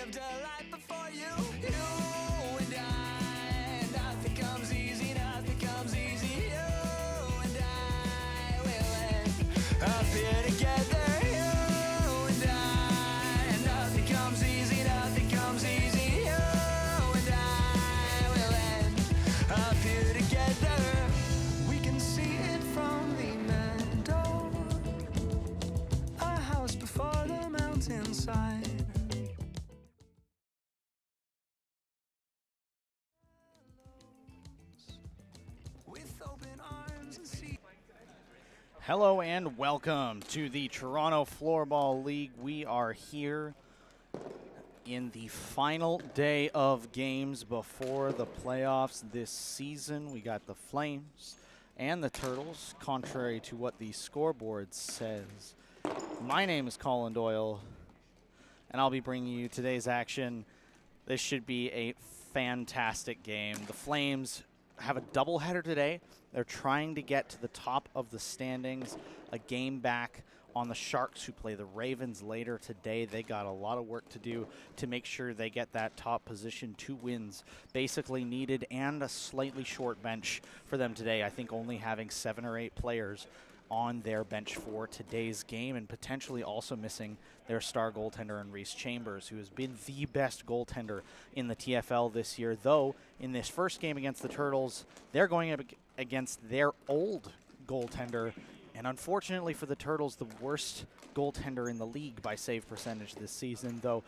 lived a life before you. You and I, nothing comes easy, nothing comes easy. You and I will end up here together. You and I, nothing comes easy, nothing comes easy. You and I will end up here together. We can see it from the meadow, a house before the mountainside. With open arms and sea. Hello and welcome to the Toronto Floorball League. We are here in the final day of games before the playoffs this season. We got the Flames and the Turtles, contrary to what the scoreboard says. My name is Colin Doyle, and I'll be bringing you today's action. This should be a fantastic game. The Flames have a doubleheader today. They're trying to get to the top of the standings, a game back on the Sharks, who play the Ravens later today. They got a lot of work to do to make sure they get that top position. 2 wins basically needed, and a slightly short bench for them today. I think only having 7 or 8 players on their bench for today's game, and potentially also missing their star goaltender in Reese Chambers, who has been the best goaltender in the TFL this year. Though in this first game against the Turtles, they're going up against their old goaltender, and unfortunately for the Turtles, the worst goaltender in the league by save percentage this season, though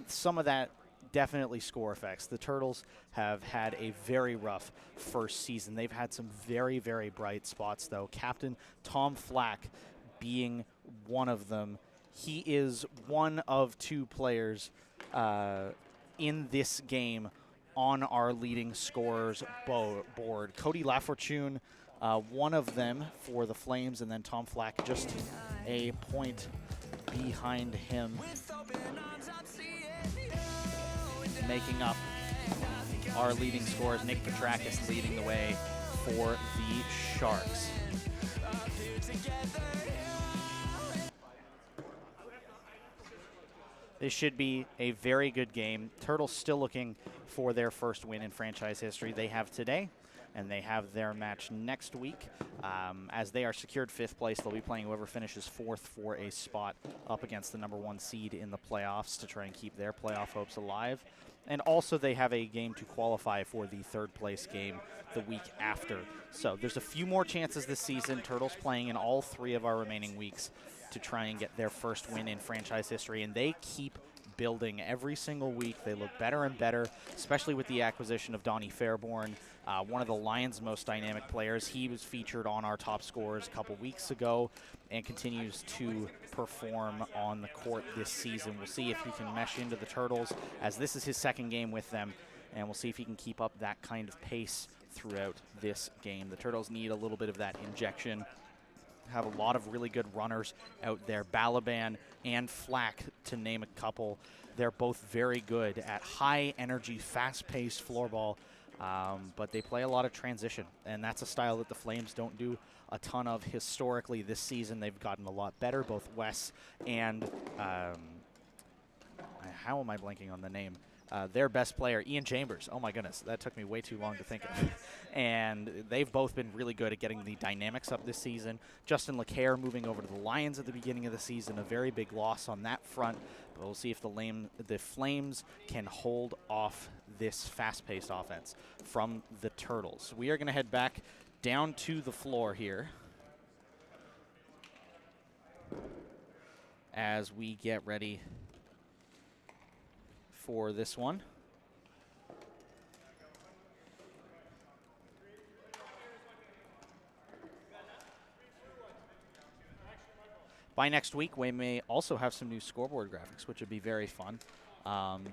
some of that definitely score effects. The Turtles have had a very rough first season. They've had some very, very bright spots, though. Captain Tom Flack being one of them. He is one of 2 players in this game on our leading scorers board. Cody Lafortune, one of them for the Flames, and then Tom Flack just a point behind him, making up our leading scorers. Nick Petrakis leading the way for the Sharks. This should be a very good game. Turtles still looking for their first win in franchise history. They have today, and they have their match next week. As they are secured 5th place, they'll be playing whoever finishes 4th for a spot up against the number 1 seed in the playoffs to try and keep their playoff hopes alive. And also they have a game to qualify for the 3rd place game the week after. So there's a few more chances this season. Turtles playing in all 3 of our remaining weeks to try and get their first win in franchise history, and they keep building every single week. They look better and better, especially with the acquisition of Donnie Fairborn, one of the Lions' most dynamic players. He was featured on our top scorers a couple weeks ago and continues to perform on the court this season. We'll see if he can mesh into the Turtles, as this is his 2nd game with them, and we'll see if he can keep up that kind of pace throughout this game. The Turtles need a little bit of that injection. Have a lot of really good runners out there. Balaban and Flack, to name a couple. They're both very good at high-energy, fast-paced floorball, but they play a lot of transition, and that's a style that the Flames don't do a ton of historically this season. They've gotten a lot better, both Wes and how am I blanking on the name? Their best player, Ian Chambers. Oh my goodness, that took me way too long to think of. And they've both been really good at getting the dynamics up this season. Justin LeCaire moving over to the Lions at the beginning of the season, a very big loss on that front. But we'll see if the Flames can hold off this fast-paced offense from the Turtles. We are going to head back down to the floor here as we get ready for this one. By next week, we may also have some new scoreboard graphics, which would be very fun,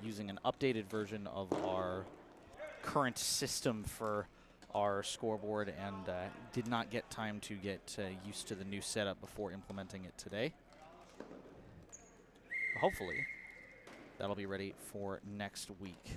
using an updated version of our current system for our scoreboard, and did not get time to get used to the new setup before implementing it today. Hopefully, that'll be ready for next week.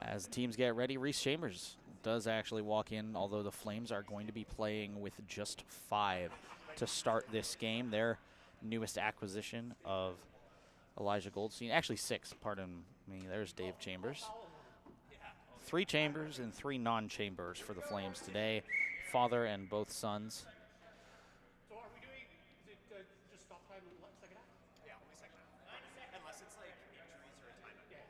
As teams get ready, Reese Chambers does actually walk in, although the Flames are going to be playing with just 5 to start this game. Their newest acquisition of Elijah Goldstein, actually 6, pardon me. There's Dave Chambers. 3 Chambers and 3 non-Chambers for the Flames today. Father and both sons. So are we doing, is it just stop time second half? Yeah, only second half. Unless it's like injuries or a timeout. Yeah.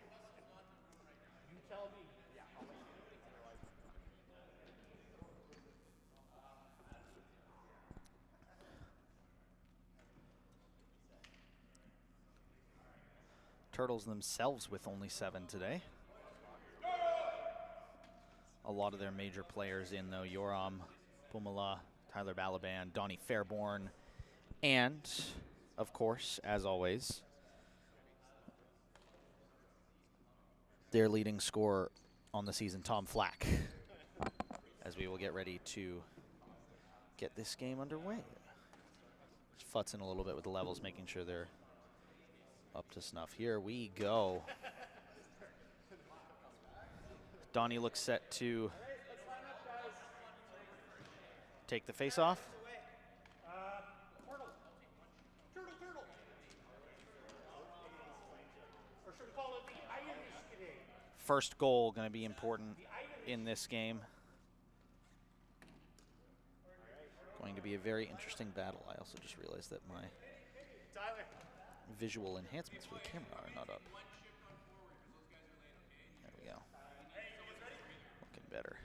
You tell me. Yeah, I'll let you know. Otherwise, Turtles themselves with only 7 today. A lot of their major players in, though: Yoram Pumala, Tyler Balaban, Donnie Fairborn, and, of course, as always, their leading scorer on the season, Tom Flack, as we will get ready to get this game underway. Just futzing a little bit with the levels, making sure they're up to snuff. Here we go. Donnie looks set to take the face-off. Turtle. Or should we call it the Irish today? First goal going to be important in this game. Going to be a very interesting battle. I also just realized that my visual enhancements for the camera are not up. There we go. Looking better.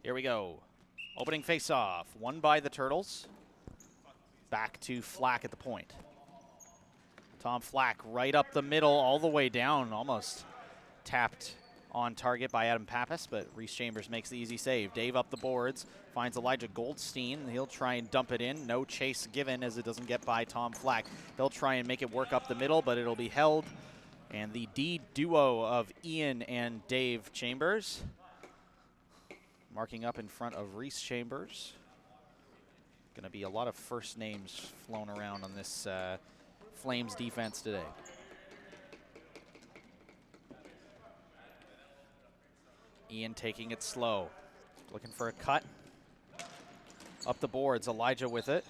Here we go. Opening face-off. Won by the Turtles. Back to Flack at the point. Tom Flack right up the middle, all the way down. Almost tapped on target by Adam Pappas, but Reese Chambers makes the easy save. Dave up the boards, finds Elijah Goldstein. He'll try and dump it in. No chase given as it doesn't get by Tom Flack. They'll try and make it work up the middle, but it'll be held. And the D duo of Ian and Dave Chambers marking up in front of Reese Chambers. Going to be a lot of first names flown around on this Flames defense today. Ian taking it slow, looking for a cut. Up the boards, Elijah with it.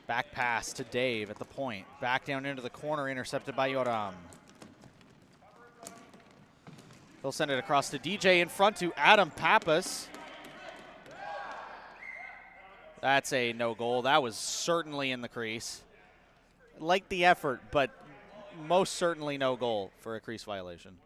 Back pass to Dave at the point. Back down into the corner, intercepted by Yoram. He'll send it across to DJ in front to Adam Pappas. That's a no goal. That was certainly in the crease. Liked the effort, but most certainly no goal for a crease violation.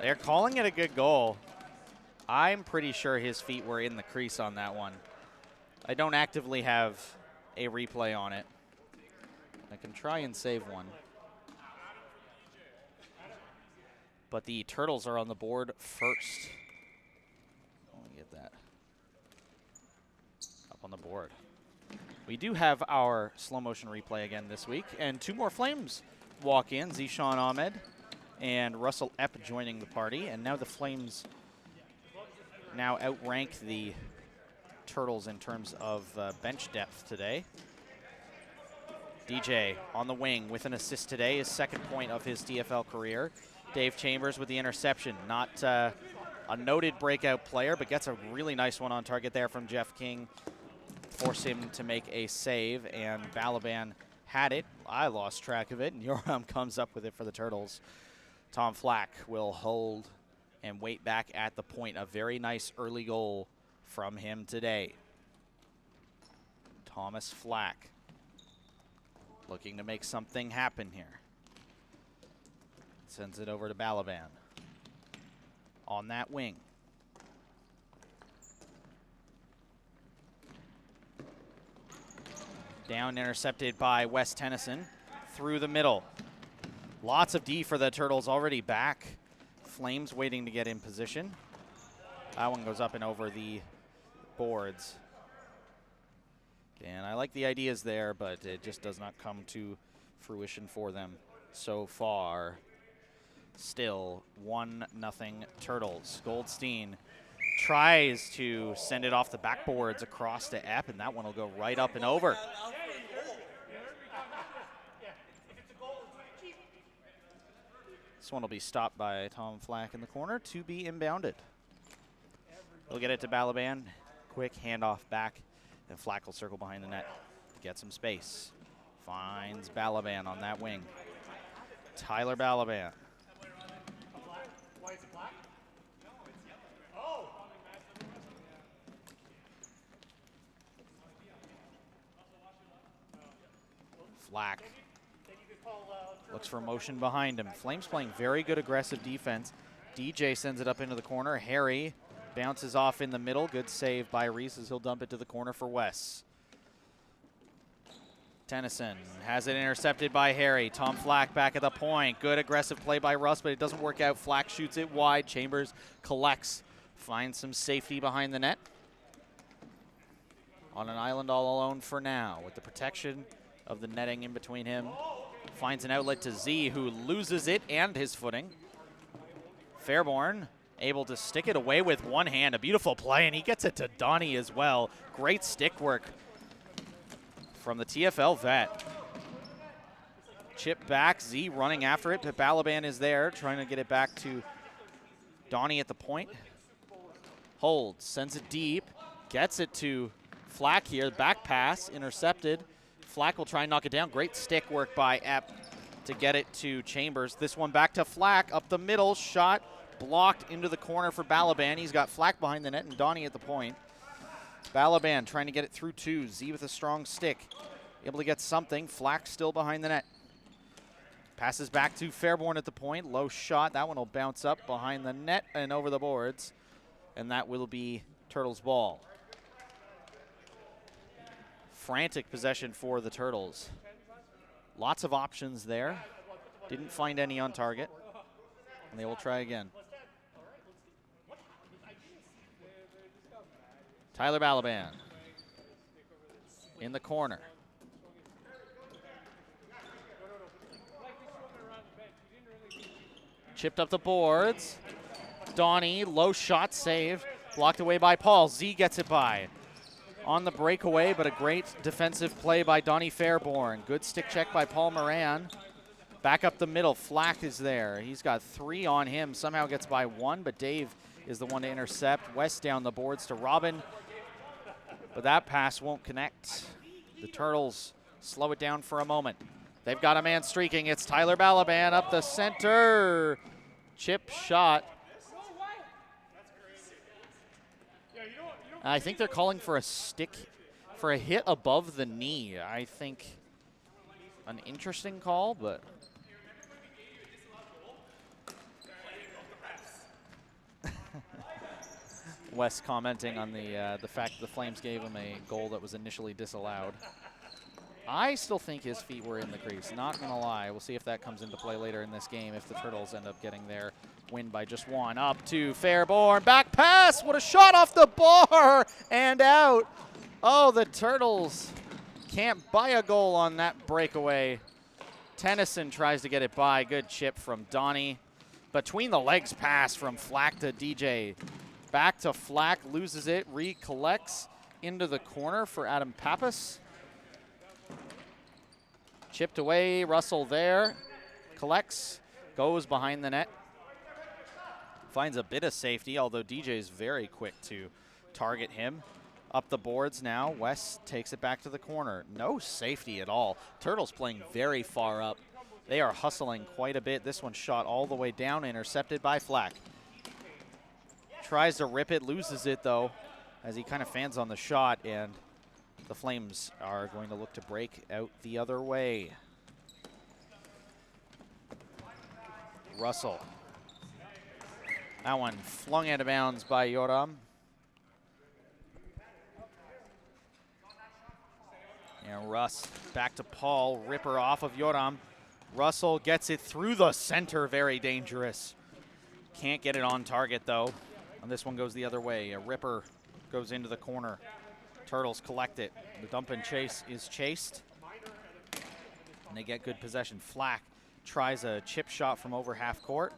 They're calling it a good goal. I'm pretty sure his feet were in the crease on that one. I don't actively have a replay on it. I can try and save one. But the Turtles are on the board first. Let me get that up on the board. We do have our slow motion replay again this week, and 2 more Flames walk in. Zishan Ahmed and Russell Epp joining the party, and now the Flames now outrank the Turtles in terms of bench depth today. DJ on the wing with an assist today, his 2nd point of his TFL career. Dave Chambers with the interception. Not a noted breakout player, but gets a really nice one on target there from Jeff King. Force him to make a save, and Balaban had it. I lost track of it, and Yoram comes up with it for the Turtles. Tom Flack will hold and wait back at the point. A very nice early goal from him today. Thomas Flack looking to make something happen here. Sends it over to Balaban on that wing. Down, intercepted by Wes Tennyson through the middle. Lots of D for the Turtles already back. Flames waiting to get in position. That one goes up and over the boards. And I like the ideas there, but it just does not come to fruition for them so far. Still 1-0 Turtles. Goldstein tries to send it off the backboards across to Epp, and that one will go right up and over. This one will be stopped by Tom Flack in the corner to be inbounded. He'll get it to Balaban. Quick handoff back, and Flack will circle behind the net to get some space. Finds Balaban on that wing. Tyler Balaban. Why is it black? Flack looks for motion behind him. Flames playing very good aggressive defense. DJ sends it up into the corner. Harry bounces off in the middle. Good save by Reese as he'll dump it to the corner for Wes. Tennyson has it intercepted by Harry. Tom Flack back at the point. Good aggressive play by Russ, but it doesn't work out. Flack shoots it wide. Chambers collects. Finds some safety behind the net. On an island all alone for now with the protection of the netting in between him. Finds an outlet to Z, who loses it and his footing. Fairborn able to stick it away with one hand. A beautiful play, and he gets it to Donnie as well. Great stick work from the TFL vet. Chip back, Z running after it, but Balaban is there, trying to get it back to Donnie at the point. Holds, sends it deep, gets it to Flack here. Back pass, intercepted. Flack will try and knock it down. Great stick work by Epp to get it to Chambers. This one back to Flack, up the middle, shot blocked into the corner for Balaban. He's got Flack behind the net and Donnie at the point. Balaban trying to get it through two. Z with a strong stick. Able to get something. Flack still behind the net. Passes back to Fairborn at the point. Low shot. That one will bounce up behind the net and over the boards. And that will be Turtles' ball. Frantic possession for the Turtles. Lots of options there. Didn't find any on target. And they will try again. Tyler Balaban in the corner. Chipped up the boards. Donnie, low shot save. Blocked away by Paul. Z gets it by. On the breakaway, but a great defensive play by Donnie Fairborn. Good stick check by Paul Moran. Back up the middle, Flack is there. He's got 3 on him. Somehow gets by 1, but Dave is the one to intercept. West down the boards to Robin. But that pass won't connect. The Turtles slow it down for a moment. They've got a man streaking. It's Tyler Balaban up the center. Chip shot. I think they're calling for a stick, for a hit above the knee. I think an interesting call, but Wes commenting on the fact the Flames gave him a goal that was initially disallowed. I still think his feet were in the crease, not gonna lie. We'll see if that comes into play later in this game if the Turtles end up getting their win by just 1. Up to Fairborn, back pass, what a shot off the bar and out. Oh, the Turtles can't buy a goal on that breakaway. Tennyson tries to get it by, good chip from Donnie. Between the legs pass from Flack to DJ. Back to Flack, loses it, recollects into the corner for Adam Pappas. Chipped away, Russell there, collects, goes behind the net. Finds a bit of safety, although DJ is very quick to target him. Up the boards now, West takes it back to the corner. No safety at all. Turtles playing very far up. They are hustling quite a bit. This one shot all the way down, intercepted by Flack. Tries to rip it, loses it though, as he kind of fans on the shot, and the Flames are going to look to break out the other way. Russell. That one flung out of bounds by Yoram. And Russ back to Paul. Ripper off of Yoram. Russell gets it through the center. Very dangerous. Can't get it on target though. And this one goes the other way. A ripper goes into the corner. Turtles collect it. The dump and chase is chased. And they get good possession. Flack tries a chip shot from over half court.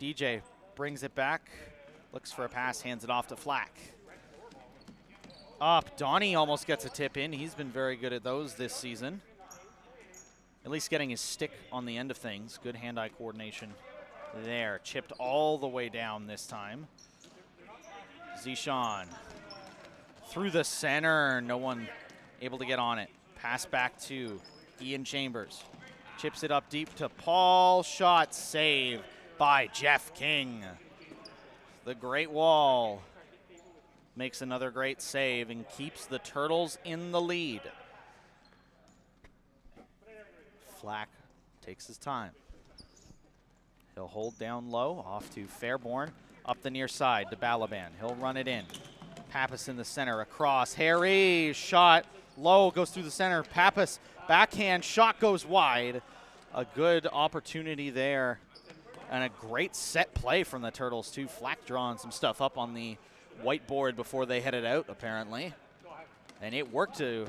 DJ brings it back, looks for a pass, hands it off to Flack. Up, Donnie almost gets a tip in. He's been very good at those this season. At least getting his stick on the end of things. Good hand-eye coordination there. Chipped all the way down this time. Zishan through the center. No one able to get on it. Pass back to Ian Chambers. Chips it up deep to Paul. Shot save by Jeff King. The Great Wall makes another great save and keeps the Turtles in the lead. Flack takes his time. He'll hold down low, off to Fairborn, up the near side to Balaban. He'll run it in. Pappas in the center, across. Harry, shot low, goes through the center. Pappas, backhand, shot goes wide. A good opportunity there. And a great set play from the Turtles, too. Flack drawing some stuff up on the whiteboard before they headed out, apparently. And it worked to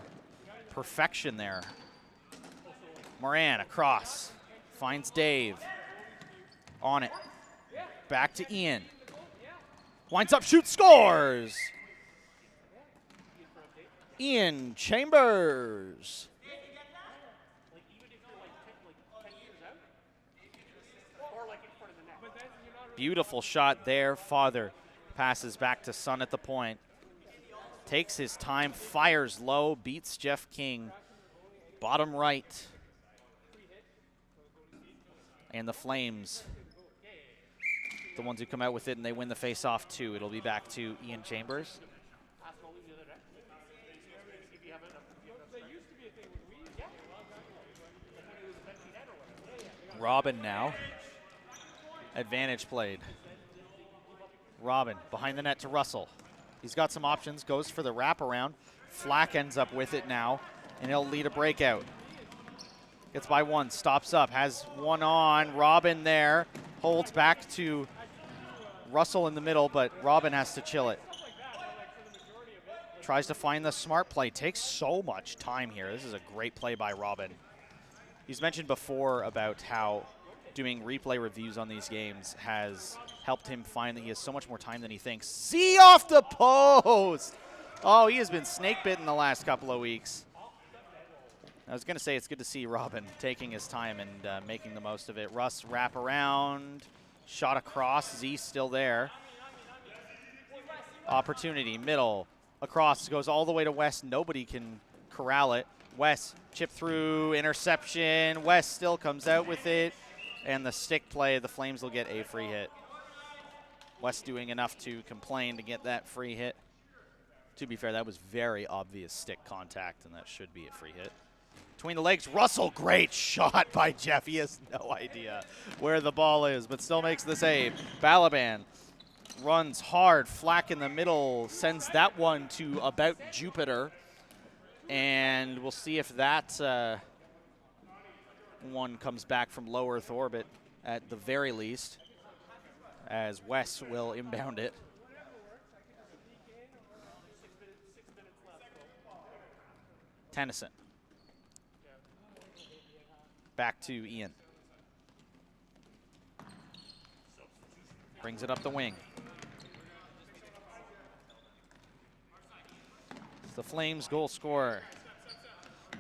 perfection there. Moran across, finds Dave. On it. Back to Ian. Winds up, shoots, scores! Ian Chambers. Beautiful shot there. Father passes back to Sun at the point. Takes his time, fires low, beats Jeff King. Bottom right. And the Flames, the ones who come out with it, and they win the face-off too. It'll be back to Ian Chambers. Robin now. Advantage played. Robin behind the net to Russell. He's got some options, goes for the wraparound. Flack ends up with it now, and he'll lead a breakout. Gets by one, stops up, has one on. Robin there, holds back to Russell in the middle, but Robin has to chill it. Tries to find the smart play, takes so much time here. This is a great play by Robin. He's mentioned before about how doing replay reviews on these games has helped him find that he has so much more time than he thinks. See off the post! Oh, he has been snake bitten the last couple of weeks. I was going to say it's good to see Robin taking his time and making the most of it. Russ wrap around, shot across, Z still there. Opportunity, middle, across, goes all the way to West. Nobody can corral it. West, chip through, interception. West still comes out with it. And the stick play, the Flames will get a free hit. West doing enough to complain to get that free hit. To be fair, that was very obvious stick contact, and that should be a free hit. Between the legs, Russell, great shot by Jeff. He has no idea where the ball is, but still makes the save. Balaban runs hard. Flack in the middle sends that one to about Jupiter. And we'll see if that one comes back from low Earth orbit at the very least, as Wes will inbound it. Tennyson. Back to Ian. Brings it up the wing. It's the Flames goal scorer.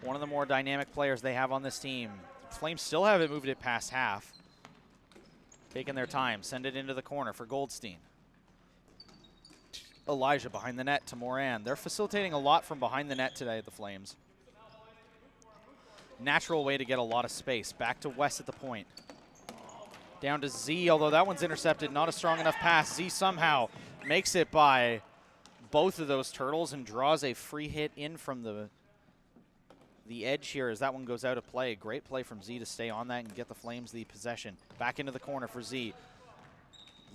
One of the more dynamic players they have on this team. Flames still haven't moved it past half. Taking their time. Send it into the corner for Goldstein. Elijah behind the net to Moran. They're facilitating a lot from behind the net today, the Flames. Natural way to get a lot of space. Back to West at the point. Down to Z, although that one's intercepted. Not a strong enough pass. Z somehow makes it by both of those Turtles and draws a free hit in from the edge here as that one goes out of play. Great play from Z to stay on that and get the Flames the possession. Back into the corner for Z.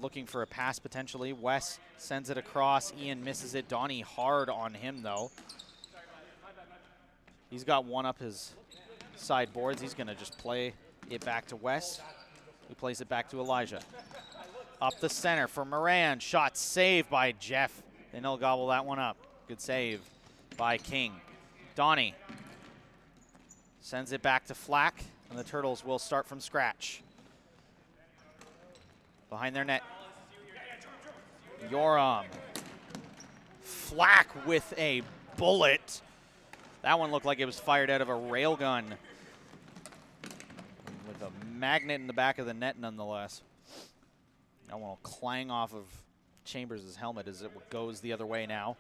Looking for a pass potentially. Wes sends it across. Ian misses it. Donnie hard on him though. He's got one up his sideboards. He's going to just play it back to Wes, who plays it back to Elijah. Up the center for Moran. Shot saved by Jeff. And he'll gobble that one up. Good save by King. Donnie sends it back to Flack. And the Turtles will start from scratch. Behind their net. Yoram. Flack with a bullet. That one looked like it was fired out of a railgun. With a magnet in the back of the net, nonetheless. That one will clang off of Chambers' helmet as it goes the other way now.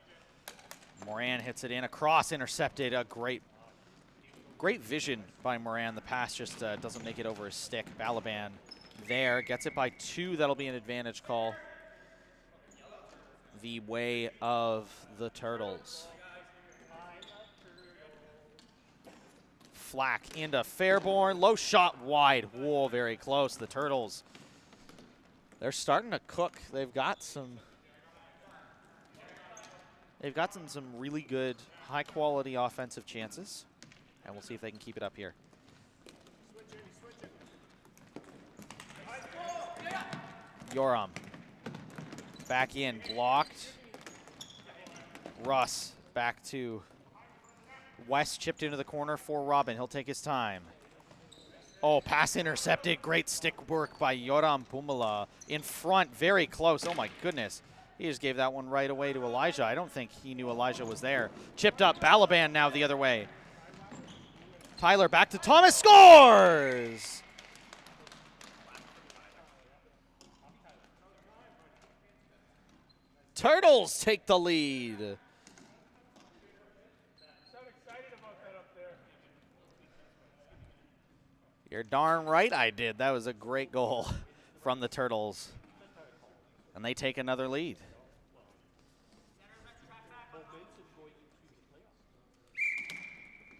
Moran hits it in. A cross intercepted. A great vision by Moran. The pass just doesn't make it over his stick. Balaban there. Gets it by 2. That'll be an advantage call the way of the Turtles. Flack into Fairborn. Low shot wide. Whoa, very close. The Turtles, they're starting to cook. They've got some really good, high-quality offensive chances. And we'll see if they can keep it up here. Yoram. Back in, blocked. Russ back to West, chipped into the corner for Robin. He'll take his time. Oh, pass intercepted. Great stick work by Yoram Pumala. In front, very close. Oh my goodness. He just gave that one right away to Elijah. I don't think he knew Elijah was there. Chipped up. Balaban now the other way. Tyler back to Thomas. Scores! Turtles take the lead. Sound excited about that up there. You're darn right I did. That was a great goal from the Turtles. And they take another lead.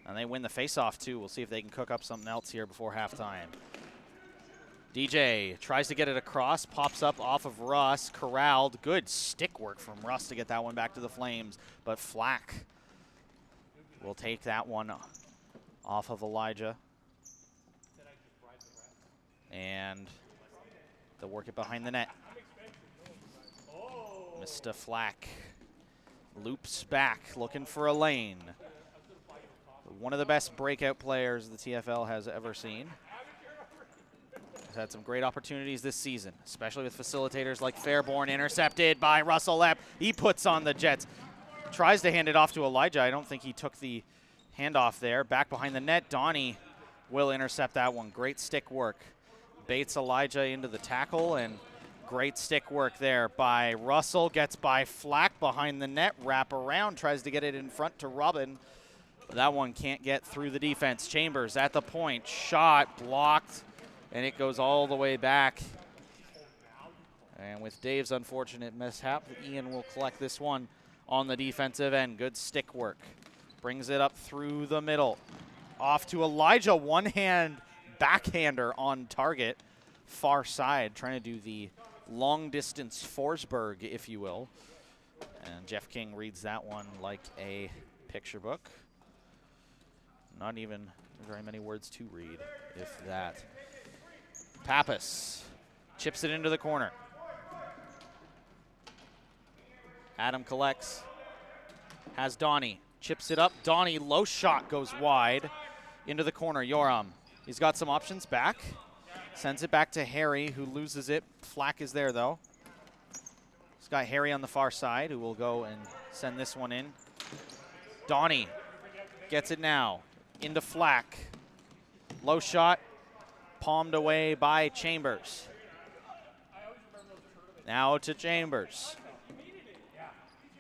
And they win the faceoff too. We'll see if they can cook up something else here before halftime. DJ tries to get it across, pops up off of Russ, corralled. Good stick work from Russ to get that one back to the Flames. But Flack will take that one off of Elijah. And they'll work it behind the net. Mr. Flack loops back, looking for a lane. One of the best breakout players the TFL has ever seen. He's had some great opportunities this season, especially with facilitators like Fairborn. Intercepted by Russell Lepp. He puts on the Jets. Tries to hand it off to Elijah. I don't think he took the handoff there. Back behind the net, Donnie will intercept that one. Great stick work. Baits Elijah into the tackle, and great stick work there by Russell. Gets by Flack behind the net. Wrap around. Tries to get it in front to Robin. That one can't get through the defense. Chambers at the point. Shot blocked, and it goes all the way back. And with Dave's unfortunate mishap, Ian will collect this one on the defensive end. Good stick work. Brings it up through the middle. Off to Elijah. One-hand backhander on target. Far side, trying to do the long-distance Forsberg, if you will. And Jeff King reads that one like a picture book. Not even very many words to read, if that. Pappas chips it into the corner. Adam collects. Has Donnie. Chips it up. Donnie, low shot, goes wide. Into the corner, Yoram. He's got some options back. Sends it back to Harry, who loses it. Flack is there, though. He's got Harry on the far side, who will go and send this one in. Donnie gets it now. Into Flack. Low shot. Palmed away by Chambers. Now to Chambers.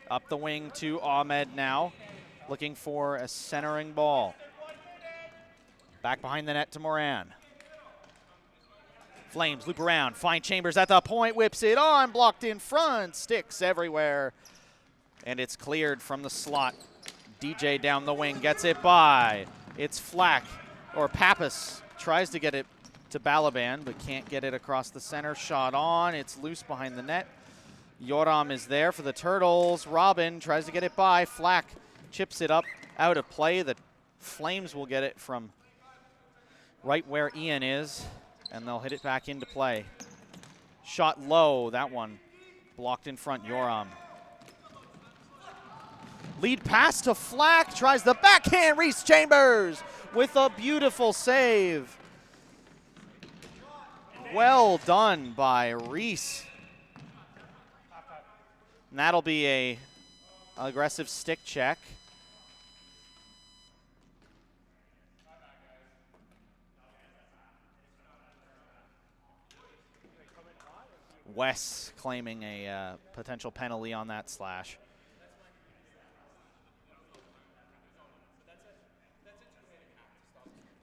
Up the wing to Ahmed now. Looking for a centering ball. Back behind the net to Moran. Flames loop around. Find Chambers at the point. Whips it on. Blocked in front. Sticks everywhere. And it's cleared from the slot. DJ down the wing. Gets it by. It's Flack. Or Pappas tries to get it to Balaban, but can't get it across the center. Shot on. It's loose behind the net. Yoram is there for the Turtles. Robin tries to get it by. Flack chips it up out of play. The Flames will get it from right where Ian is, and they'll hit it back into play. Shot low. That one blocked in front. Yoram. Lead pass to Flack. Tries the backhand. Reese Chambers with a beautiful save. Well done by Reese. And that'll be a aggressive stick check. Wes claiming a potential penalty on that slash.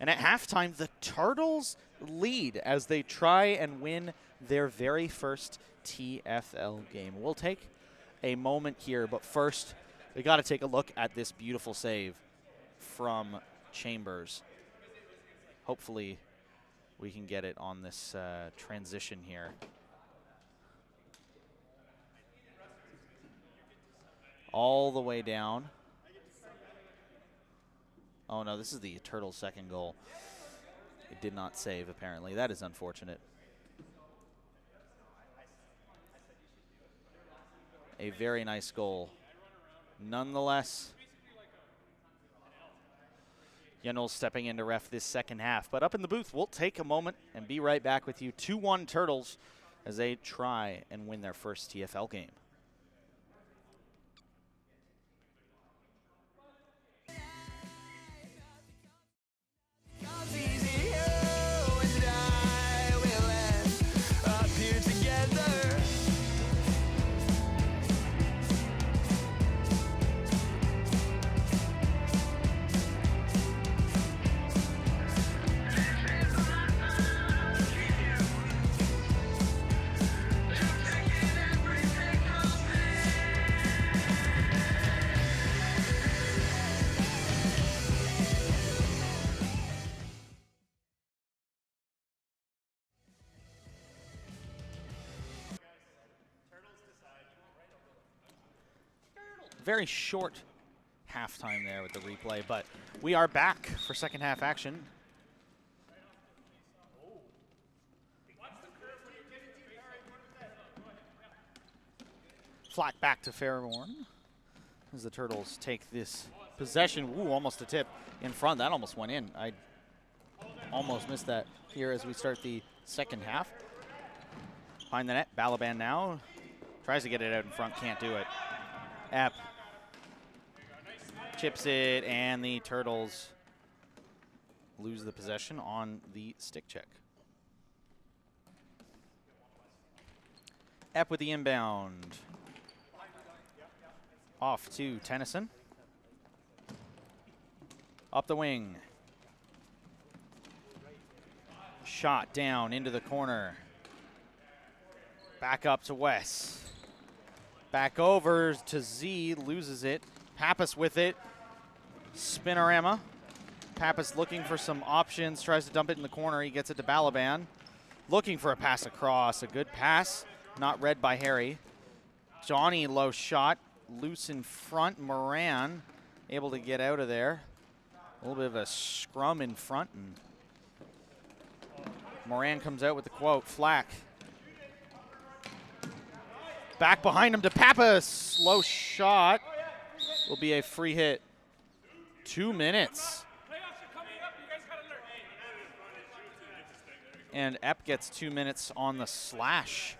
And at halftime, the Turtles lead as they try and win their very first TFL game. We'll take a moment here, but first, we got to take a look at this beautiful save from Chambers. Hopefully, we can get it on this transition here. All the way down. Oh no, this is the Turtles' second goal. It did not save, apparently. That is unfortunate. A very nice goal. Nonetheless, Yenol's stepping in to ref this second half. But up in the booth, we'll take a moment and be right back with you. 2-1 Turtles as they try and win their first TFL game. Comes easy, you and I will end up here together. Very short halftime there with the replay, but we are back for second half action. Flat back to Fairborn as the Turtles take this possession. Ooh, almost a tip in front. That almost went in. I almost missed that here as we start the second half. Behind the net, Balaban now tries to get it out in front, can't do it. Epp chips it, and the Turtles lose the possession on the stick check. Epp with the inbound. Off to Tennyson. Up the wing. Shot down into the corner. Back up to Wes. Back over to Z, loses it. Pappas with it. Spinorama. Pappas looking for some options, tries to dump it in the corner. He gets it to Balaban. Looking for a pass across. A good pass, not read by Harry. Johnny, low shot, loose in front. Moran able to get out of there. A little bit of a scrum in front, and Moran comes out with the quote. Flack. Back behind him to Pappas. Low shot. Will be a free hit. 2 minutes. And Epp gets 2 minutes on the slash.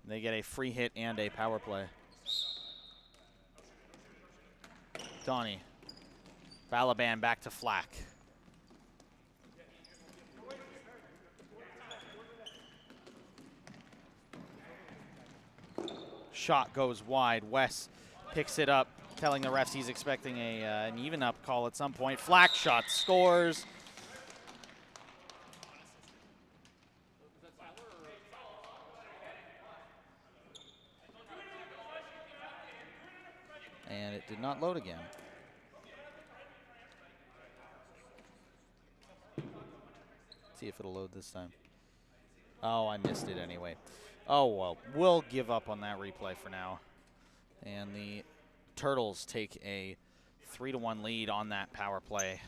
They get a free hit and a power play. Donnie. Balaban back to Flack. Shot goes wide. Wes picks it up, telling the refs he's expecting an even up call at some point. Flack shot scores. And it did not load again. See if it'll load this time. Oh, I missed it anyway. Oh, well, we'll give up on that replay for now. And the Turtles take a 3-1 lead on that power play.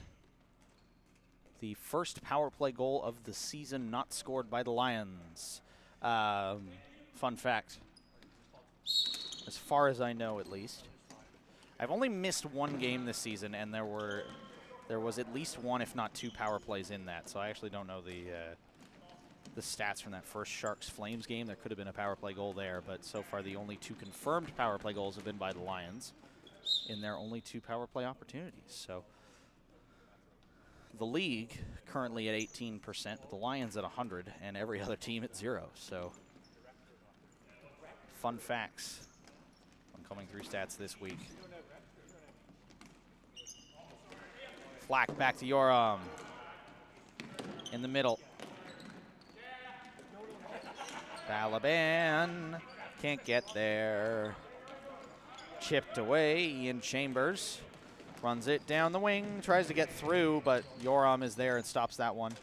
The first power play goal of the season not scored by the Lions. Fun fact, as far as I know at least. I've only missed one game this season, and there was at least one, if not two, power plays in that. So I actually don't know the stats from that first Sharks-Flames game. There could have been a power play goal there, but so far the only two confirmed power play goals have been by the Lions in their only two power play opportunities. So the league currently at 18%, but the Lions at 100, and every other team at 0. So fun facts on coming through stats this week. Flack back to Yoram. In the middle. Balaban can't get there. Chipped away. Ian Chambers runs it down the wing. Tries to get through, but Yoram is there and stops that one.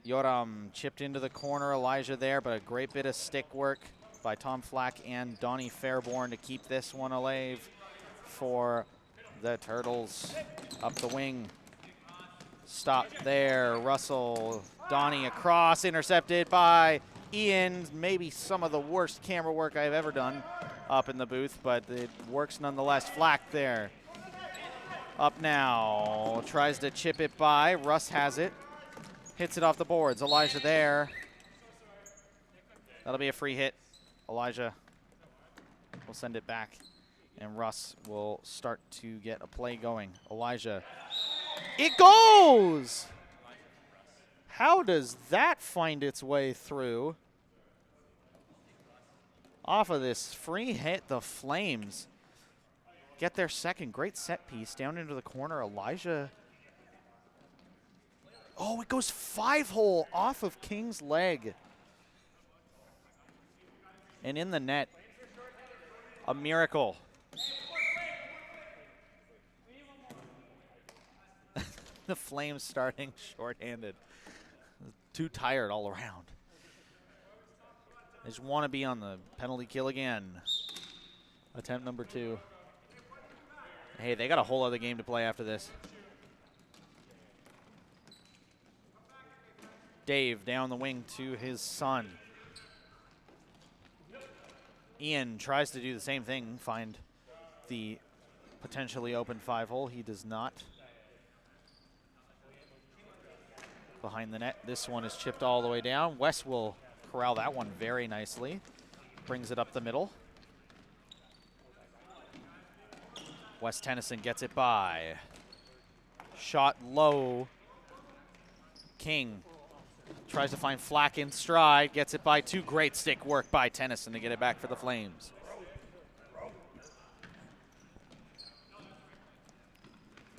Yoram chipped into the corner. Elijah there, but a great bit of stick work by Tom Flack and Donnie Fairborn to keep this one alive for the Turtles. Up the wing. Stop there. Russell. Donnie across. Intercepted by Ian. Maybe some of the worst camera work I've ever done up in the booth, but it works nonetheless. Flack there. Up now. Tries to chip it by. Russ has it. Hits it off the boards. Elijah there. That'll be a free hit. Elijah will send it back, and Russ will start to get a play going. Elijah. It goes! How does that find its way through? Off of this free hit, the Flames get their second. Great set piece down into the corner. Elijah. Oh, it goes 5-hole off of King's leg. And in the net. A miracle. The Flames starting shorthanded. Too tired all around. They just want to be on the penalty kill again. Attempt number 2. Hey, they got a whole other game to play after this. Dave down the wing to his son. Ian tries to do the same thing, find the potentially open 5-hole. He does not. Behind the net, this one is chipped all the way down. West will corral that one very nicely. Brings it up the middle. West Tennyson gets it by. Shot low. King tries to find Flack in stride. Gets it by 2. Great stick work by Tennyson to get it back for the Flames.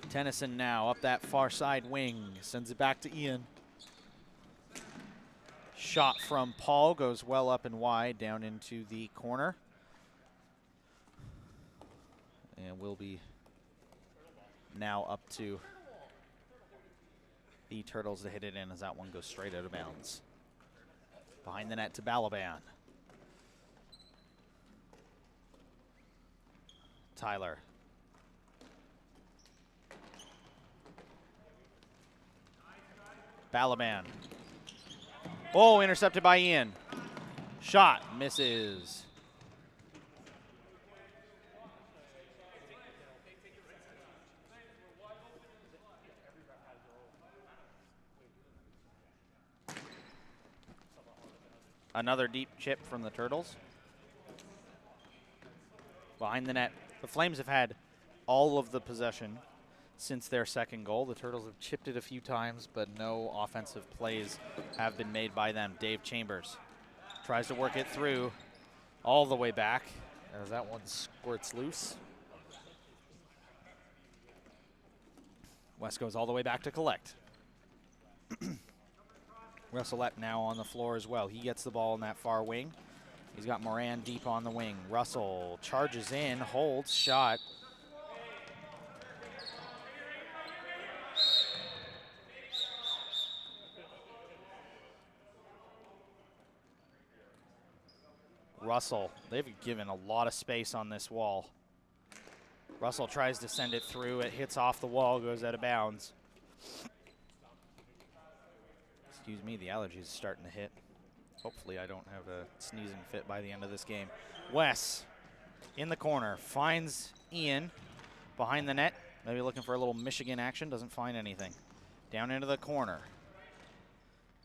Tennyson now up that far side wing. Sends it back to Ian. Shot from Paul goes well up and wide down into the corner. And will be now up to the Turtles to hit it in as that one goes straight out of bounds. Behind the net to Balaban. Tyler. Balaban. Oh, intercepted by Ian. Shot misses. Another deep chip from the Turtles. Behind the net. The Flames have had all of the possession since their second goal. The Turtles have chipped it a few times, but no offensive plays have been made by them. Dave Chambers tries to work it through all the way back as that one squirts loose. West goes all the way back to collect. Russellette now on the floor as well. He gets the ball in that far wing. He's got Moran deep on the wing. Russell charges in, holds, shot. Russell, they've given a lot of space on this wall. Russell tries to send it through. It hits off the wall, goes out of bounds. Excuse me, the allergies starting to hit. Hopefully I don't have a sneezing fit by the end of this game. Wes in the corner finds Ian behind the net. Maybe looking for a little Michigan action. Doesn't find anything. Down into the corner.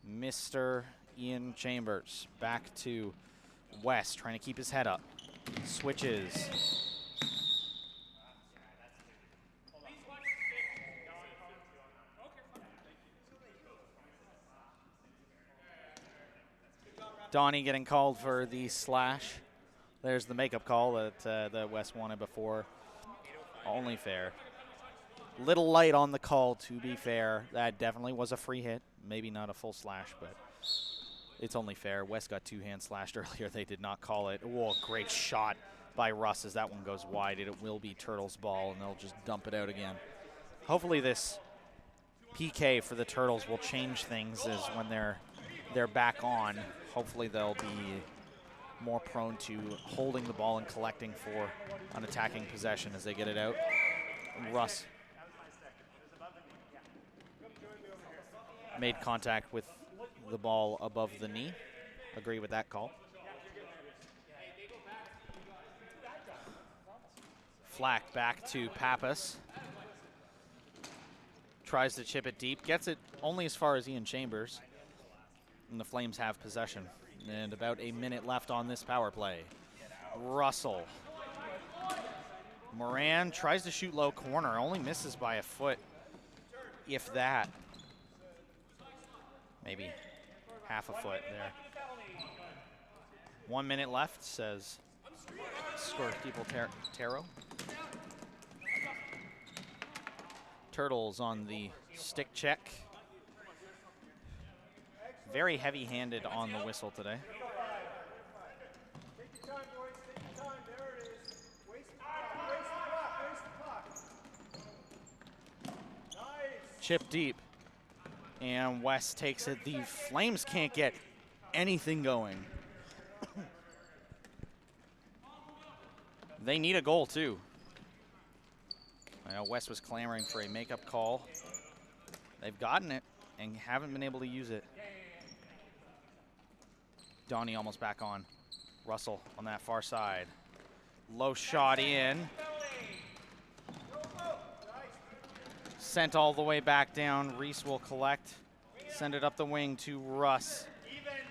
Mr. Ian Chambers back to Wes, trying to keep his head up. Switches. Donnie getting called for the slash. There's the makeup call that Wes wanted before. Only fair. Little light on the call, to be fair. That definitely was a free hit. Maybe not a full slash, but it's only fair. Wes got two-hand slashed earlier. They did not call it. Oh, great shot by Russ as that one goes wide. It will be Turtles' ball, and they'll just dump it out again. Hopefully this PK for the Turtles will change things as when they're back on. Hopefully they'll be more prone to holding the ball and collecting for an attacking possession as they get it out. Russ made contact with the ball above the knee. Agree with that call. Flack back to Pappas. Tries to chip it deep. Gets it only as far as Ian Chambers. And the Flames have possession. And about a minute left on this power play. Russell. Moran tries to shoot low corner. Only misses by a foot, if that. Maybe half a foot there. 1 minute left, says Scorekeeper Taro. Turtles on the stick check. Very heavy-handed on the whistle today. Take your time, boys. Take your time. There it is. Waste the clock. Waste the clock. Waste the clock. Nice. Chip deep. And West takes it. The Flames can't get anything going. They need a goal, too. I know West was clamoring for a makeup call. They've gotten it and haven't been able to use it. Donnie almost back on. Russell on that far side. Low shot in. Sent all the way back down. Reese will collect. Send it up the wing to Russ.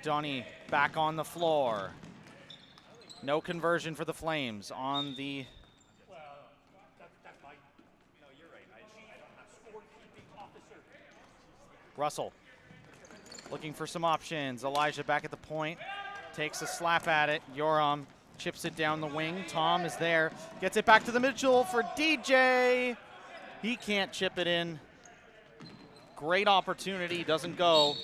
Donnie back on the floor. No conversion for the Flames on the... Russell looking for some options. Elijah back at the point. Takes a slap at it. Yoram chips it down the wing. Tom is there. Gets it back to the middle for DJ. He can't chip it in. Great opportunity. Doesn't go.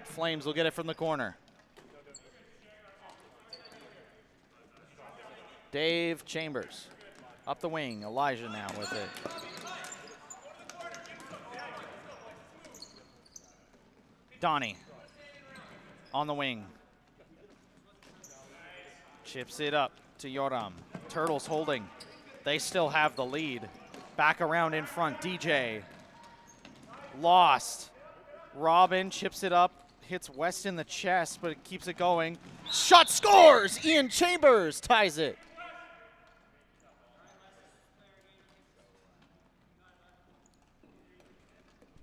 Flames will get it from the corner. Dave Chambers up the wing. Elijah now with it. Donnie on the wing. Chips it up to Yoram. Turtles holding. They still have the lead. Back around in front. DJ. Lost. Robin chips it up. Hits West in the chest, but it keeps it going. Shot scores! Ian Chambers ties it.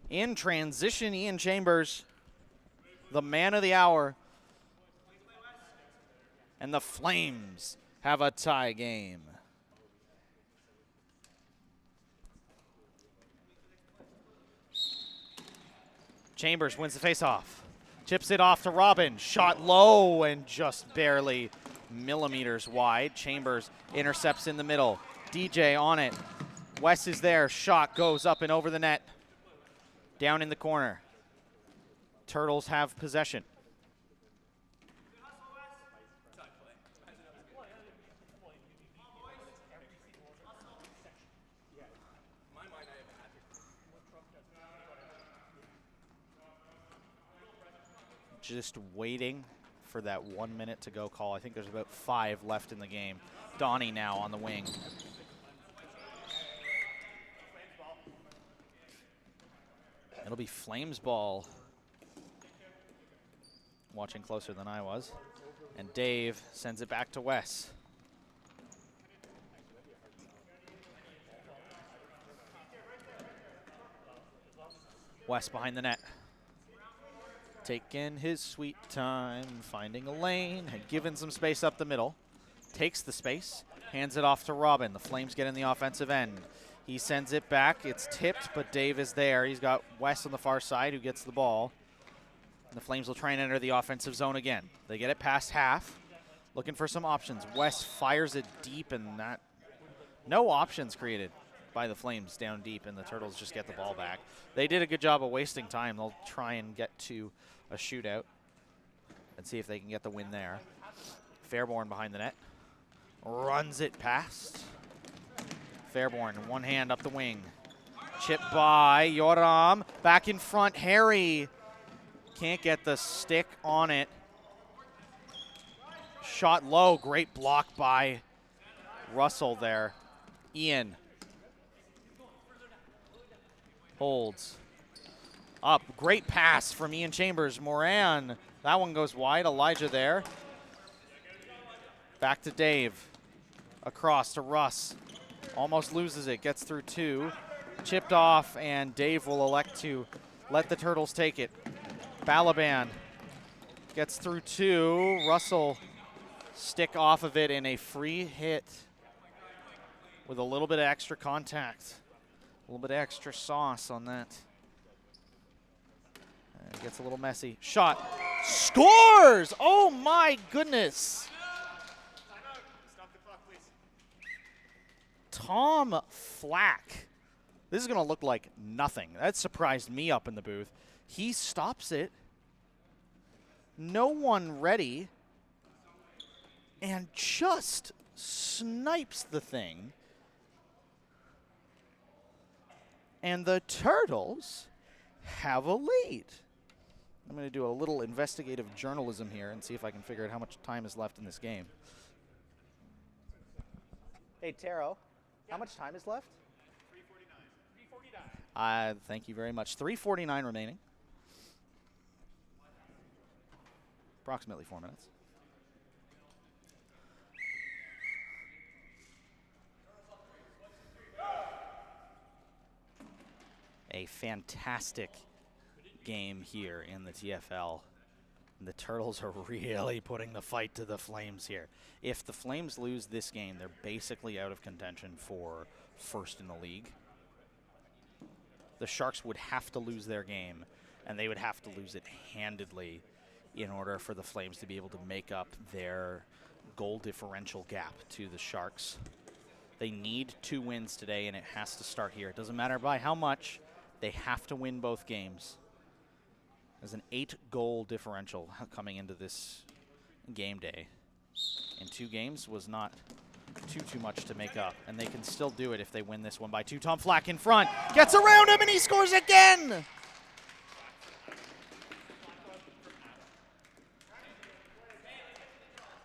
In transition, Ian Chambers, the man of the hour. And the Flames have a tie game. Chambers wins the faceoff. Chips it off to Robin. Shot low and just barely millimeters wide. Chambers intercepts in the middle. DJ on it. West is there. Shot goes up and over the net. Down in the corner. Turtles have possession. Just waiting for that 1 minute to go call. I think there's about 5 left in the game. Donnie now on the wing. It'll be Flames ball. Watching closer than I was. And Dave sends it back to Wes. Wes behind the net. Taking his sweet time, finding a lane, and giving some space up the middle. Takes the space, hands it off to Robin. The Flames get in the offensive end. He sends it back. It's tipped, but Dave is there. He's got Wes on the far side who gets the ball. And the Flames will try and enter the offensive zone again. They get it past half, looking for some options. Wes fires it deep, and that no options created by the Flames down deep, and the Turtles just get the ball back. They did a good job of wasting time. They'll try and get to a shootout and see if they can get the win there. Fairborn behind the net. Runs it past. Fairborn, one hand up the wing. Chip by Yoram. Back in front, Harry. Can't get the stick on it. Shot low, great block by Russell there. Ian. Holds. Up, great pass from Ian Chambers. Moran, that one goes wide. Elijah there. Back to Dave. Across to Russ. Almost loses it, gets through 2. Chipped off, and Dave will elect to let the Turtles take it. Balaban gets through 2. Russell stick off of it in a free hit with a little bit of extra contact. A little bit of extra sauce on that. And it gets a little messy. Shot. Scores! Oh my goodness. Stop the clock, please. Tom Flack. This is going to look like nothing. That surprised me up in the booth. He stops it. No one ready. And just snipes the thing. And the Turtles have a lead. I'm going to do a little investigative journalism here and see if I can figure out how much time is left in this game. Hey, Taro, how much time is left? 3:49. Thank you very much. 3:49 remaining. Approximately 4 minutes. A fantastic game here in the TFL. The Turtles are really putting the fight to the Flames here. If the Flames lose this game, they're basically out of contention for first in the league. The Sharks would have to lose their game, and they would have to lose it handedly in order for the Flames to be able to make up their goal differential gap to the Sharks. They need 2 wins today, and it has to start here. It doesn't matter by how much. They have to win both games. There's an 8-goal differential coming into this game day. In 2 games was not too much to make up. And they can still do it if they win this one by 2. Tom Flack in front. Gets around him and he scores again!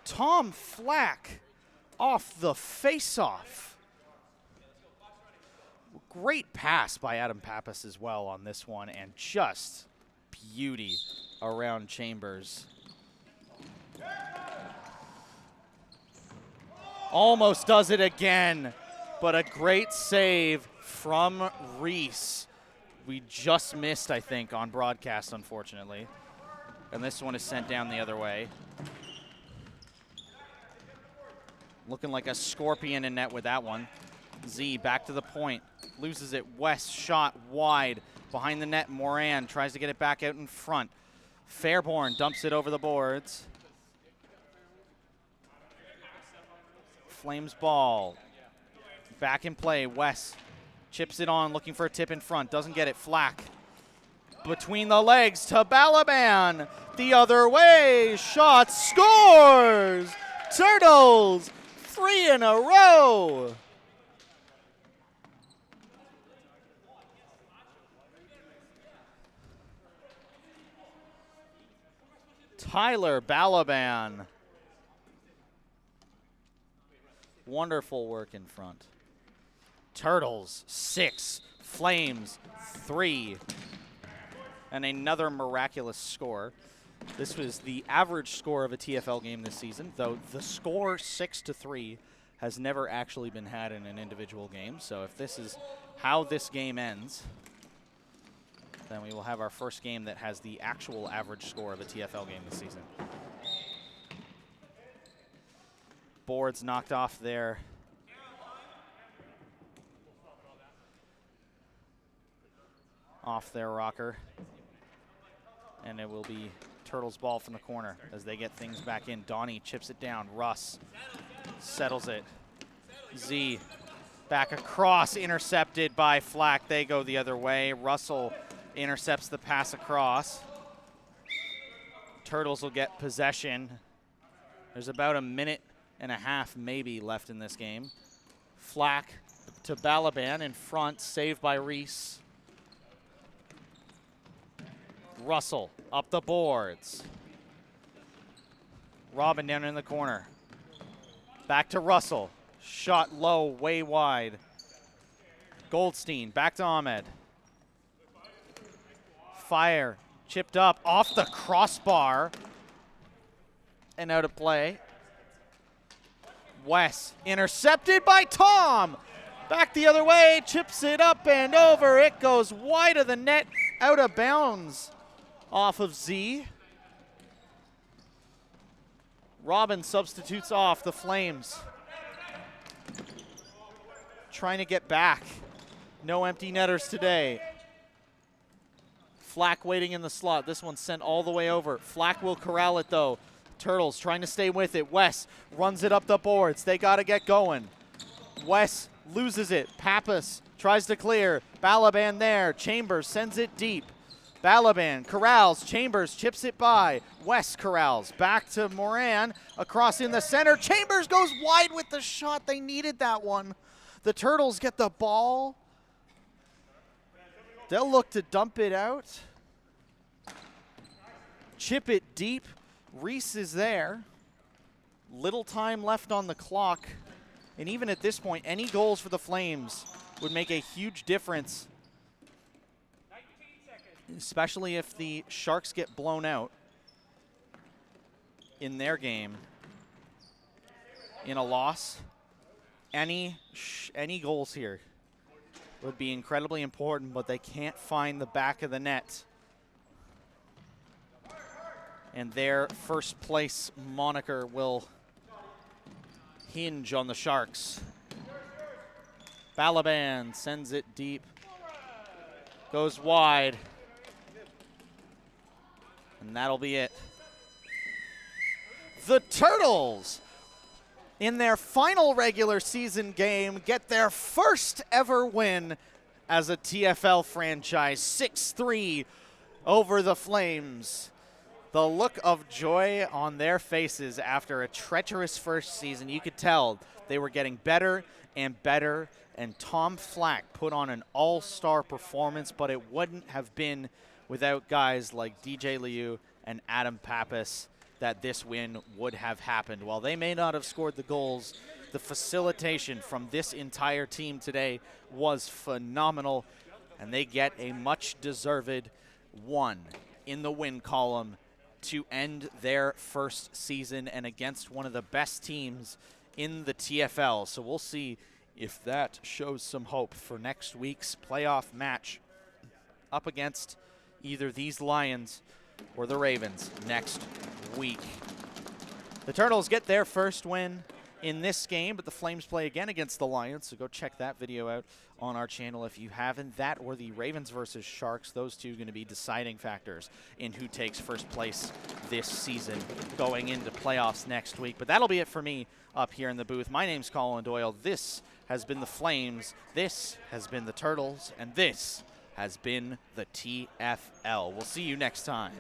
Tom Flack off the face-off. Great pass by Adam Pappas as well on this one, and just beauty around Chambers. Almost does it again, but a great save from Reese. We just missed, I think, on broadcast, unfortunately. And this one is sent down the other way. Looking like a scorpion in net with that one. Z back to the point, loses it. West shot wide behind the net. Moran tries to get it back out in front. Fairborn dumps it over the boards. Flames ball. Back in play. West chips it on, looking for a tip in front. Doesn't get it. Flack between the legs to Balaban. The other way. Shot scores. Turtles 3 in a row. Tyler Balaban. Wonderful work in front. Turtles, 6. Flames, 3. And another miraculous score. This was the average score of a TFL game this season, though the score 6-3 has never actually been had in an individual game. So if this is how this game ends, then we will have our first game that has the actual average score of a TFL game this season. Boards knocked off there. Off their rocker. And it will be Turtles ball from the corner as they get things back in. Donnie chips it down. Russ settles it. Z back across, intercepted by Flack. They go the other way. Russell intercepts the pass across. Turtles will get possession. There's about a minute and a half maybe left in this game. Flack to Balaban in front, saved by Reese. Russell up the boards. Robin down in the corner. Back to Russell. Shot low, way wide. Goldstein back to Ahmed. Fire chipped up off the crossbar and out of play. Wes intercepted by Tom. Back the other way, chips it up and over. It goes wide of the net, out of bounds off of Z. Robin substitutes off the Flames. Trying to get back. No empty netters today. Flack waiting in the slot. This one's sent all the way over. Flack will corral it though. Turtles trying to stay with it. Wes runs it up the boards. They got to get going. Wes loses it. Pappas tries to clear. Balaban there. Chambers sends it deep. Balaban corrals. Chambers chips it by. Wes corrals. Back to Moran. Across in the center. Chambers goes wide with the shot. They needed that one. The Turtles get the ball. They'll look to dump it out. Chip it deep. Reese is there. Little time left on the clock. And even at this point, any goals for the Flames would make a huge difference. Especially if the Sharks get blown out in their game in a loss. Any goals here would be incredibly important, but they can't find the back of the net. And their first place moniker will hinge on the Sharks. Balaban sends it deep. Goes wide. And that'll be it. The Turtles, in their final regular season game, get their first ever win as a TFL franchise, 6-3 over the Flames. The look of joy on their faces after a treacherous first season, you could tell they were getting better and better, and Tom Flack put on an all-star performance, but it wouldn't have been without guys like DJ Liu and Adam Pappas that this win would have happened. While they may not have scored the goals, the facilitation from this entire team today was phenomenal, and they get a much-deserved 1 in the win column to end their first season and against one of the best teams in the TFL. So we'll see if that shows some hope for next week's playoff match up against either these Lions or the Ravens next week. The Turtles get their first win in this game, but the Flames play again against the Lions, so go check that video out on our channel if you haven't. That or the Ravens versus Sharks, those two going to be deciding factors in who takes first place this season going into playoffs next week. But that'll be it for me up here in the booth. My name's Colin Doyle. This has been the Flames, this has been the Turtles, and this has been the TFL. We'll see you next time.